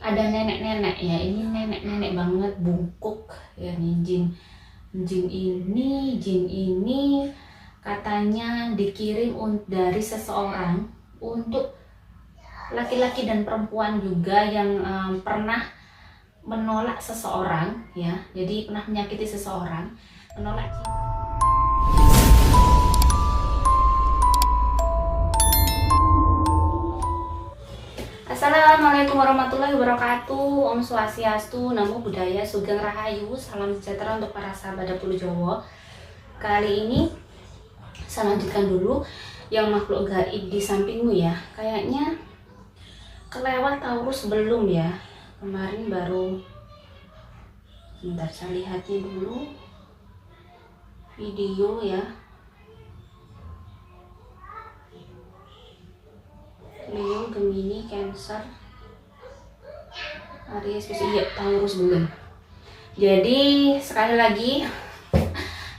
ada nenek-nenek ya, ini nenek-nenek banget bungkuk ya nih, jin ini katanya dikirim dari seseorang untuk laki-laki dan perempuan juga yang pernah menolak seseorang ya, jadi pernah menyakiti seseorang, menolak. Assalamualaikum warahmatullahi wabarakatuh. Om Swastiastu, Namo Buddhaya, Sugeng Rahayu, salam sejahtera untuk para sahabat Dapur Jawa. Kali ini saya lanjutkan dulu yang makhluk gaib di sampingmu ya. Kayaknya kelewat Taurus belum ya. Kemarin baru, bentar saya lihatnya dulu video ya. Leo, Gemini, Cancer, Aries, iya Taurus belum. Jadi sekali lagi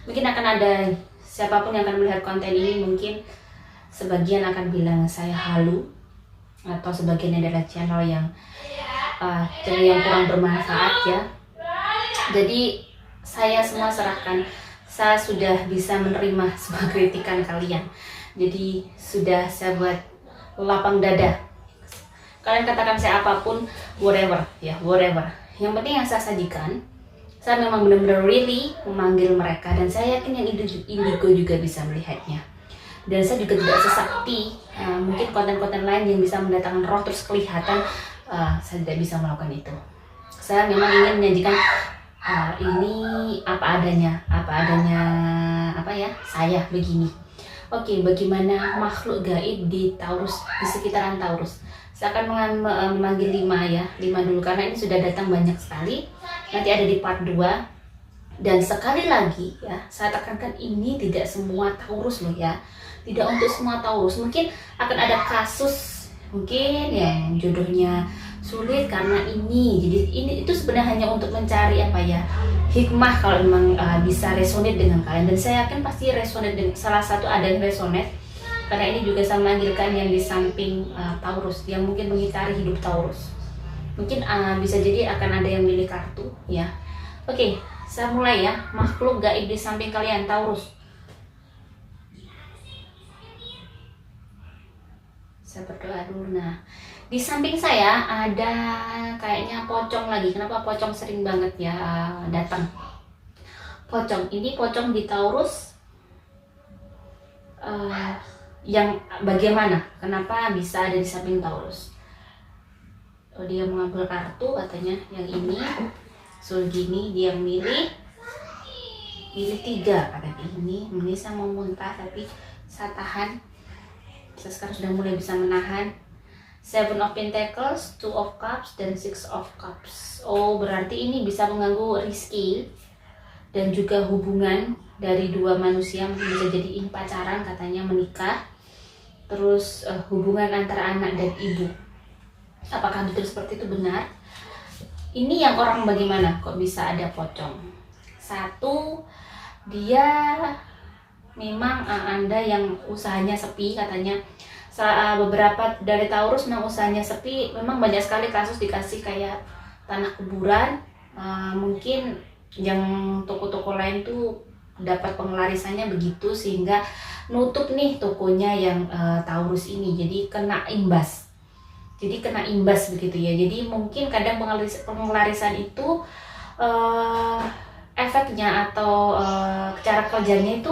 mungkin akan ada siapapun yang akan melihat konten ini, mungkin sebagian akan bilang saya halu, atau sebagian adalah channel yang kurang bermanfaat ya. Jadi saya semua serahkan, saya sudah bisa menerima semua kritikan kalian. Jadi sudah saya buat lapang dada, kalian katakan saya apapun, whatever ya, whatever. Yang penting yang saya sajikan, saya memang benar-benar really memanggil mereka, dan saya yakin yang indigo juga bisa melihatnya. Dan saya juga tidak sesakti mungkin konten-konten lain yang bisa mendatangkan roh terus kelihatan. Saya tidak bisa melakukan itu. Saya memang ingin menyajikan ini apa adanya saya begini. Oke, bagaimana makhluk gaib di Taurus, di sekitaran Taurus? Saya akan memanggil 5 ya, 5 dulu karena ini sudah datang banyak sekali. Nanti ada di part 2. Dan sekali lagi ya, saya tekankan ini tidak semua Taurus loh ya. Tidak untuk semua Taurus. Mungkin akan ada kasus mungkin yang jodohnya sulit karena ini. Jadi ini itu sebenarnya hanya untuk mencari hikmah kalau memang bisa resonate dengan kalian, dan saya yakin pasti resonate dengan salah satu, ada yang resonate karena ini juga saya memanggilkan yang di samping Taurus yang mungkin mengitari hidup Taurus. Mungkin bisa jadi akan ada yang milih kartu ya. Oke, saya mulai ya. Makhluk gaib di samping kalian Taurus. Saya berdoa dulu. Nah, di samping saya ada kayaknya pocong lagi. Kenapa pocong sering banget ya datang? Pocong ini, pocong di Taurus yang bagaimana? Kenapa bisa ada di samping Taurus? Oh, dia mengambil kartu katanya yang ini. So gini dia milih 3 katanya. Ini saya mau muntah tapi saya tahan. Saya sekarang sudah mulai bisa menahan. 7 of Pentacles, 2 of Cups, dan 6 of Cups. Oh, berarti ini bisa mengganggu rizki dan juga hubungan dari dua manusia. Mungkin bisa jadi ini pacaran katanya, menikah. Terus hubungan antara anak dan ibu. Apakah betul seperti itu benar? Ini yang orang bagaimana kok bisa ada pocong? 1, dia memang Anda yang usahanya sepi katanya. Beberapa dari Taurus memang usahanya sepi, memang banyak sekali kasus dikasih kayak tanah kuburan. Mungkin yang toko-toko lain tuh dapat pengelarisannya begitu sehingga nutup nih tokonya yang Taurus ini, jadi kena imbas. Begitu ya. Jadi mungkin kadang pengelarisan itu efeknya atau cara kerjanya itu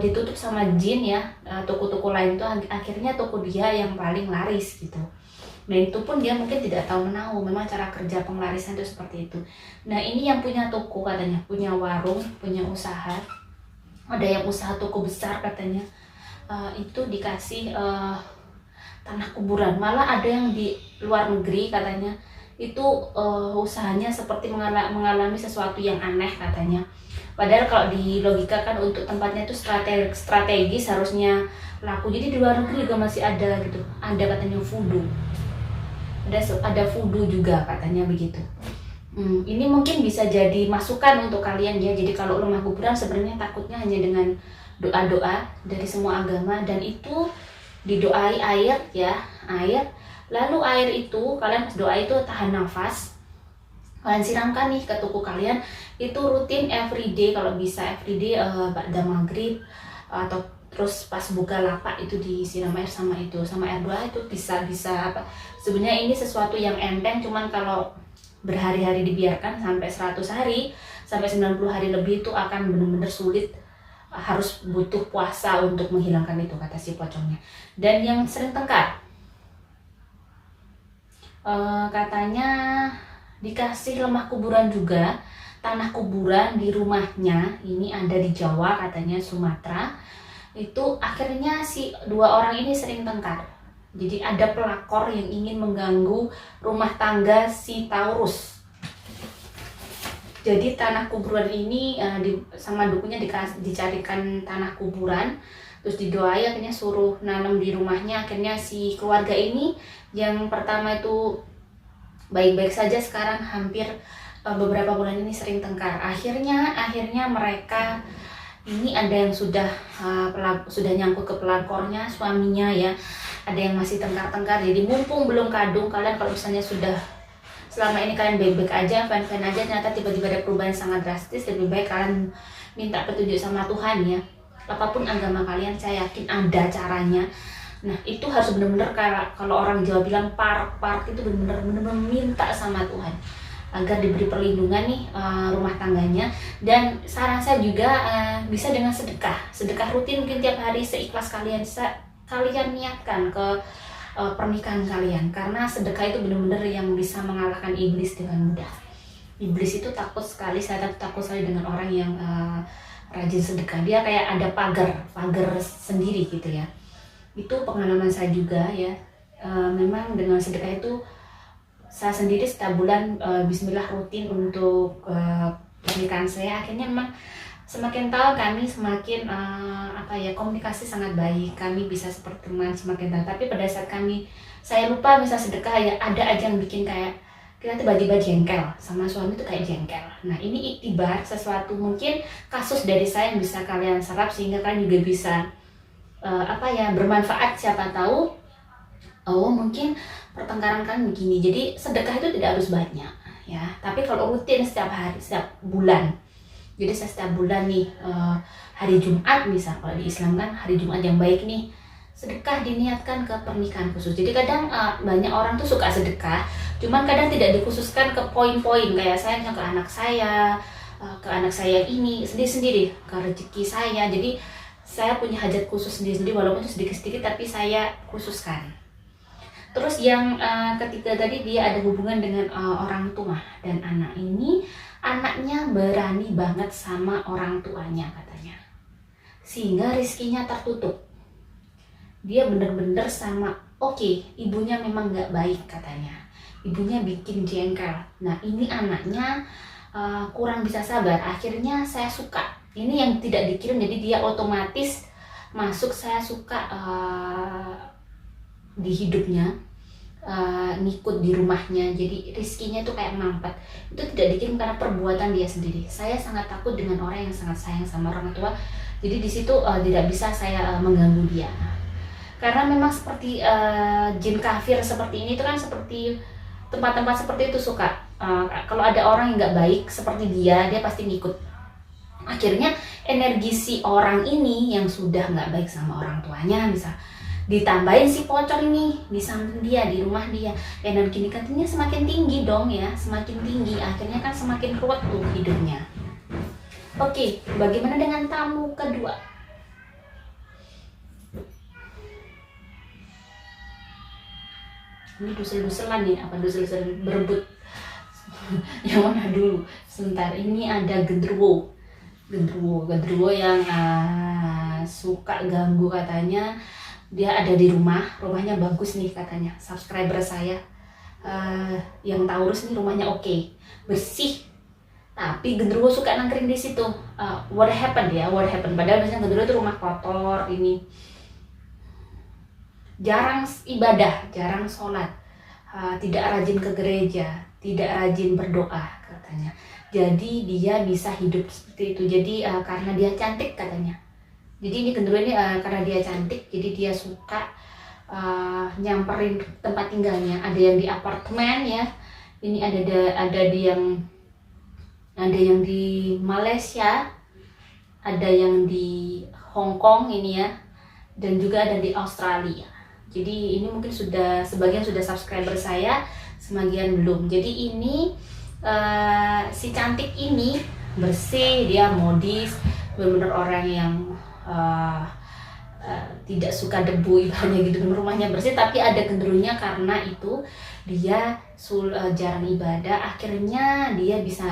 ditutup sama jin ya. Toko-toko lain tuh akhirnya toko dia yang paling laris gitu. Nah itu pun dia mungkin tidak tahu menahu, memang cara kerja pengelarisan itu seperti itu. Nah ini yang punya toko katanya, punya warung, punya usaha, ada yang usaha toko besar katanya, itu dikasih tanah kuburan. Malah ada yang di luar negeri katanya itu usahanya seperti mengalami sesuatu yang aneh katanya. Padahal kalau di logika kan untuk tempatnya itu strategis harusnya laku. Jadi di luar negeri juga masih ada gitu. Ada katanya voodoo. Ada voodoo juga katanya begitu. Ini mungkin bisa jadi masukan untuk kalian ya. Jadi kalau rumah kuburan sebenarnya takutnya hanya dengan doa-doa dari semua agama, dan itu didoai air ya, air Lalu air itu kalian pas doa itu tahan nafas, kalian siramkan nih ke tubuh kalian. Itu rutin everyday, kalau bisa everyday, ba'da maghrib atau terus pas buka lapak itu disiram air sama air doa itu bisa apa. Sebenarnya ini sesuatu yang enteng, cuman kalau berhari-hari dibiarkan sampai 100 hari sampai 90 hari lebih itu akan benar-benar sulit, harus butuh puasa untuk menghilangkan itu, kata si pocongnya. Dan yang sering tengkar, katanya dikasih lemah kuburan juga, tanah kuburan di rumahnya. Ini ada di Jawa katanya, Sumatera. Itu akhirnya si 2 orang ini sering tengkar. Jadi ada pelakor yang ingin mengganggu rumah tangga si Taurus. Jadi tanah kuburan ini sama dukunya dicarikan tanah kuburan, terus didoai, akhirnya suruh nanam di rumahnya. Akhirnya si keluarga ini yang pertama itu baik-baik saja, sekarang hampir beberapa bulan ini sering tengkar. Akhirnya mereka ini ada yang sudah nyangkut ke pelakornya, suaminya ya. Ada yang masih tengkar-tengkar. Jadi mumpung belum kadung, kalian kalau misalnya sudah selama ini kalian baik-baik aja, fan-fan aja, ternyata tiba-tiba ada perubahan sangat drastis, lebih baik kalian minta petunjuk sama Tuhan ya. Apapun agama kalian, saya yakin ada caranya. Nah itu harus benar-benar, kalau orang Jawa bilang park itu benar-benar minta sama Tuhan agar diberi perlindungan nih rumah tangganya. Dan saran saya juga bisa dengan sedekah rutin, mungkin tiap hari seikhlas kalian niatkan ke pernikahan kalian, karena sedekah itu benar-benar yang bisa mengalahkan iblis dengan mudah. Iblis itu takut sekali, saya takut sekali dengan orang yang rajin sedekah. Dia kayak ada pagar sendiri gitu ya. Itu pengalaman saya juga ya. Memang dengan sedekah itu saya sendiri setiap bulan bismillah rutin untuk pernikahan saya. Akhirnya memang semakin tahu kami semakin komunikasi sangat baik, kami bisa seperti teman semakin tahu. Tapi pada saat saya lupa misal sedekah ya, ada aja yang bikin kayak kita tiba-tiba jengkel sama suami itu, kayak jengkel. Nah ini iktibar sesuatu, mungkin kasus dari saya yang bisa kalian serap sehingga kalian juga bisa bermanfaat. Siapa tahu mungkin pertengkaran kan begini. Jadi sedekah itu tidak harus banyak ya, tapi kalau rutin setiap hari, setiap bulan. Jadi saya setiap bulan nih hari Jumat, misal kalau di Islam kan hari Jumat yang baik nih, sedekah diniatkan ke pernikahan khusus. Jadi kadang banyak orang tuh suka sedekah, cuman kadang tidak dikhususkan ke poin-poin, kayak saya ke anak saya ini sendiri-sendiri, ke rezeki saya. Jadi saya punya hajat khusus sendiri-sendiri, walaupun itu sedikit-sedikit tapi saya khususkan. Terus yang ketiga tadi, dia ada hubungan dengan orang tua dan anak. Ini anaknya berani banget sama orang tuanya katanya, sehingga rizkinya tertutup. Dia bener-bener sama, ibunya memang gak baik katanya, ibunya bikin jengkel. Nah ini anaknya kurang bisa sabar. Akhirnya saya suka, ini yang tidak dikirim, jadi dia otomatis masuk saya suka di hidupnya, ngikut di rumahnya. Jadi rizkinya tuh kayak mampet. Itu tidak dikirim karena perbuatan dia sendiri. Saya sangat takut dengan orang yang sangat sayang sama orang tua. Jadi di situ tidak bisa saya mengganggu dia. Karena memang seperti jin kafir seperti ini itu kan, seperti tempat-tempat seperti itu suka kalau ada orang yang nggak baik seperti dia pasti ngikut. Akhirnya energi si orang ini yang sudah nggak baik sama orang tuanya, misal ditambahin si pocong ini di samping dia, di rumah dia, energi negatifnya semakin tinggi dong ya, semakin tinggi. Akhirnya kan semakin ruwet tuh hidupnya. Oke, bagaimana dengan tamu kedua? Ini dusel-duselan nih, dusel-duselan berebut yang mana dulu? Sebentar, ini ada genderuwo yang suka ganggu katanya. Dia ada di rumahnya bagus nih katanya, subscriber saya yang Taurus nih, rumahnya oke, bersih, tapi genderuwo suka nangkring di situ. What happened? Padahal biasanya genderuwo itu rumah kotor, ini jarang ibadah, jarang sholat, tidak rajin ke gereja, tidak rajin berdoa katanya. Jadi dia bisa hidup seperti itu. Jadi karena dia cantik katanya. Jadi ini genderuwo ini karena dia cantik, jadi dia suka nyamperin tempat tinggalnya. Ada yang di apartemen ya, ini ada yang di Malaysia, ada yang di Hong Kong ini ya, dan juga ada di Australia. Jadi ini mungkin sebagian sudah subscriber saya, sebagian belum. Jadi ini si cantik ini bersih, dia modis, benar-benar orang yang tidak suka debu ibaratnya gitu. Rumahnya bersih tapi ada genderunya karena itu dia jarang ibadah, akhirnya dia bisa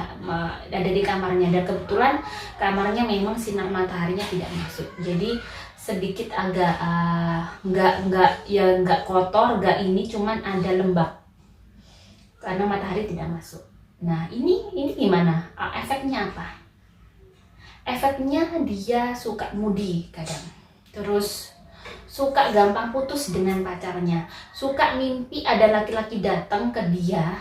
ada di kamarnya, dan kebetulan kamarnya memang sinar mataharinya tidak masuk, jadi sedikit agak nggak kotor, nggak ini, cuman ada lembab karena matahari tidak masuk. Nah ini gimana? Efeknya apa? Efeknya dia suka moody kadang, terus suka gampang putus dengan pacarnya, suka mimpi ada laki-laki datang ke dia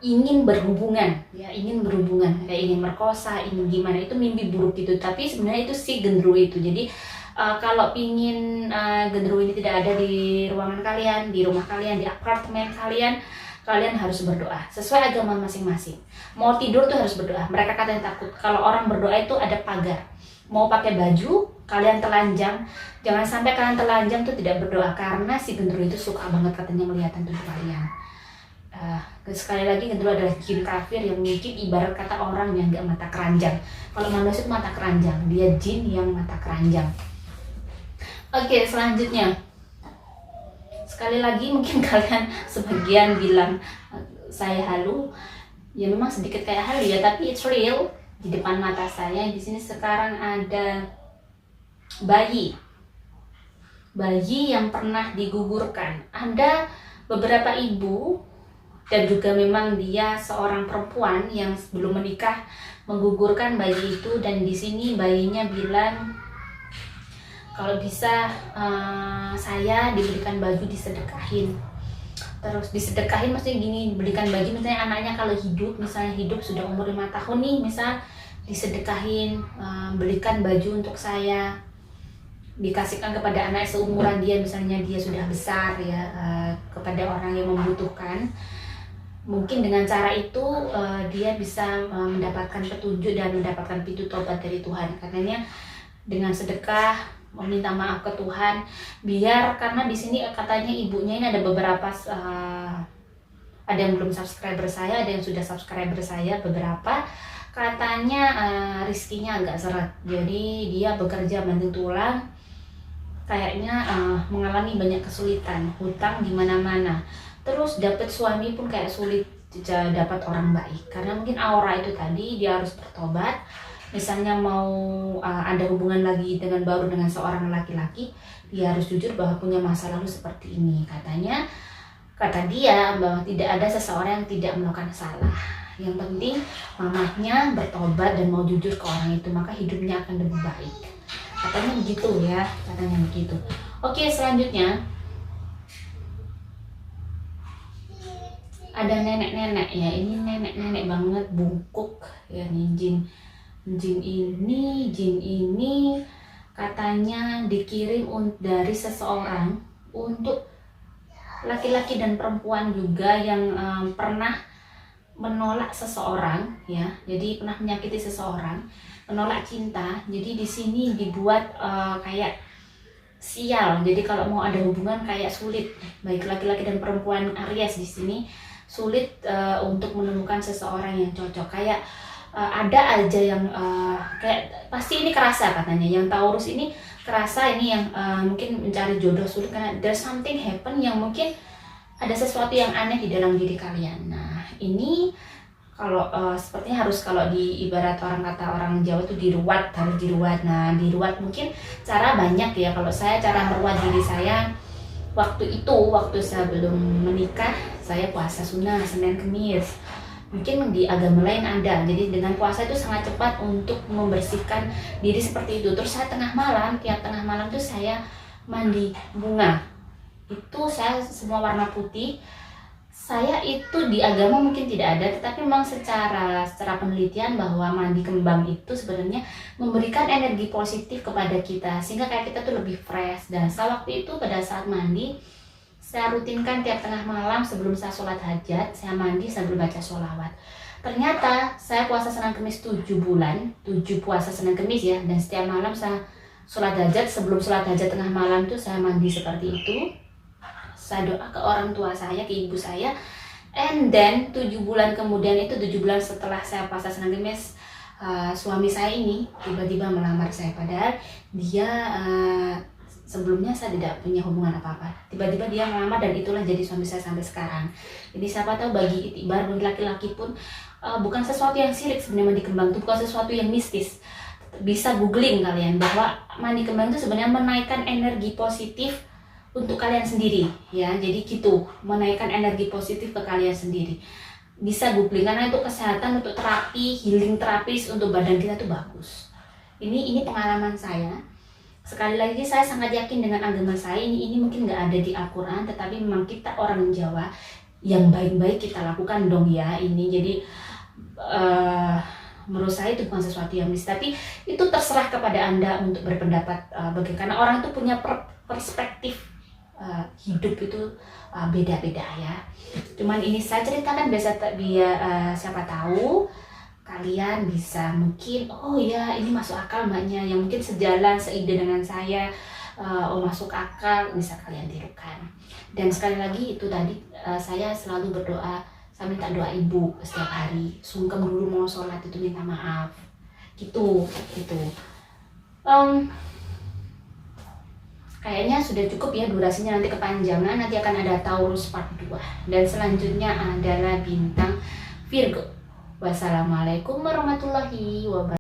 ingin berhubungan kayak ingin merkosa, ingin gimana, itu mimpi buruk gitu. Tapi sebenarnya itu si genderuwo itu. Jadi kalau pingin genderuwo ini tidak ada di ruangan kalian, di rumah kalian, di apartemen kalian harus berdoa sesuai agama masing-masing. Mau tidur tuh harus berdoa. Mereka katanya takut kalau orang berdoa itu ada pagar. Mau pakai baju kalian telanjang, jangan sampai kalian telanjang tuh tidak berdoa, karena si genderuwo itu suka banget katanya melihat tubuh kalian. Sekali lagi, genderuwo adalah jin kafir yang mungkin ibarat kata orang yang nggak mata keranjang. Kalau manusia itu mata keranjang, dia jin yang mata keranjang. Oke, selanjutnya, sekali lagi mungkin kalian sebagian bilang saya halu, ya memang sedikit kayak halu ya, tapi it's real. Di depan mata saya di sini sekarang ada bayi yang pernah digugurkan. Ada beberapa ibu dan juga memang dia seorang perempuan yang sebelum menikah menggugurkan bayi itu, dan di sini bayinya bilang kalau bisa saya diberikan baju disedekahin. Terus disedekahin maksudnya gini, diberikan baju misalnya anaknya kalau misalnya hidup sudah umur 5 tahun nih, misal disedekahin, belikan baju untuk saya, dikasihkan kepada anak seumuran dia, misalnya dia sudah besar ya, kepada orang yang membutuhkan. Mungkin dengan cara itu dia bisa mendapatkan petunjuk dan mendapatkan pintu tobat dari Tuhan. Katanya dengan sedekah meminta maaf ke Tuhan, biar, karena di sini katanya ibunya ini ada beberapa ada yang belum subscriber saya, ada yang sudah subscriber saya beberapa, katanya rizkinya agak seret, jadi dia bekerja banting tulang, kayaknya mengalami banyak kesulitan, hutang di mana-mana, terus dapat suami pun kayak sulit dapat orang baik, karena mungkin aura itu tadi, dia harus bertobat. Misalnya mau ada hubungan lagi baru dengan seorang laki-laki, dia harus jujur bahwa punya masa lalu seperti ini. Kata dia bahwa tidak ada seseorang yang tidak melakukan salah. Yang penting mamahnya bertobat dan mau jujur ke orang itu, maka hidupnya akan lebih baik. Katanya begitu ya, katanya begitu. Oke, selanjutnya ada nenek-nenek ya, ini nenek-nenek banget, bungkuk ya, nih jin ini katanya dikirim dari seseorang untuk laki-laki dan perempuan juga yang pernah menolak seseorang ya, jadi pernah menyakiti seseorang, menolak cinta. Jadi di sini dibuat kayak sial, jadi kalau mau ada hubungan kayak sulit, baik laki-laki dan perempuan Aries di sini sulit untuk menemukan seseorang yang cocok. Kayak ada aja yang kayak pasti ini kerasa katanya, yang Taurus ini kerasa ini yang mungkin mencari jodoh sulit karena there's something happen yang mungkin ada sesuatu yang aneh di dalam diri kalian. Nah ini kalau sepertinya harus, kalau di ibarat orang Jawa itu harus diruat. Nah diruat mungkin cara banyak ya. Kalau saya cara meruat diri saya waktu saya belum menikah, saya puasa sunnah Senin Kemis. Mungkin di agama lain ada, jadi dengan puasa itu sangat cepat untuk membersihkan diri seperti itu. Terus saya tiap tengah malam itu saya mandi bunga, itu saya semua warna putih, saya itu di agama mungkin tidak ada, tetapi memang secara penelitian bahwa mandi kembang itu sebenarnya memberikan energi positif kepada kita, sehingga kayak kita tuh lebih fresh. Dan saya waktu itu pada saat mandi, saya rutinkan tiap tengah malam sebelum saya sholat hajat, saya mandi sambil baca sholawat. Ternyata saya puasa Senin Kemis 7 bulan, 7 puasa Senin Kemis ya, dan setiap malam saya sholat hajat. Sebelum sholat hajat tengah malam tuh saya mandi seperti itu. Saya doa ke orang tua saya, ke ibu saya, and then 7 bulan kemudian, itu 7 bulan setelah saya puasa Senin Kemis, suami saya ini tiba-tiba melamar saya. Padahal dia sebelumnya saya tidak punya hubungan apa-apa, tiba-tiba dia melamar dan itulah jadi suami saya sampai sekarang. Jadi siapa tahu bagi itibar, bagi laki-laki pun bukan sesuatu yang sirik sebenarnya mandi kembang itu, bukan sesuatu yang mistis. Bisa googling kalian bahwa mandi kembang itu sebenarnya menaikkan energi positif untuk kalian sendiri ya. Jadi gitu, menaikkan energi positif ke kalian sendiri. Bisa googling karena itu kesehatan, untuk terapi, healing terapis untuk badan kita tuh bagus. Ini pengalaman saya. Sekali lagi saya sangat yakin dengan agama saya ini mungkin nggak ada di Al-Quran, tetapi memang kita orang Jawa yang baik-baik kita lakukan dong ya ini. Jadi menurut saya itu bukan sesuatu yang mistis, tapi itu terserah kepada Anda untuk berpendapat karena orang itu punya perspektif hidup itu beda-beda ya. Cuman ini saya ceritakan biar siapa tahu kalian bisa mungkin, oh ya ini masuk akal mbaknya, yang mungkin sejalan seide dengan saya, masuk akal, bisa kalian tirukan. Dan sekali lagi itu tadi saya selalu berdoa, saya minta doa ibu setiap hari, sungkem dulu mau sholat itu minta maaf gitu. Kayaknya sudah cukup ya durasinya, nanti kepanjangan, nanti akan ada Taurus part 2 dan selanjutnya adalah bintang Virgo. Wassalamualaikum warahmatullahi wabarakatuh.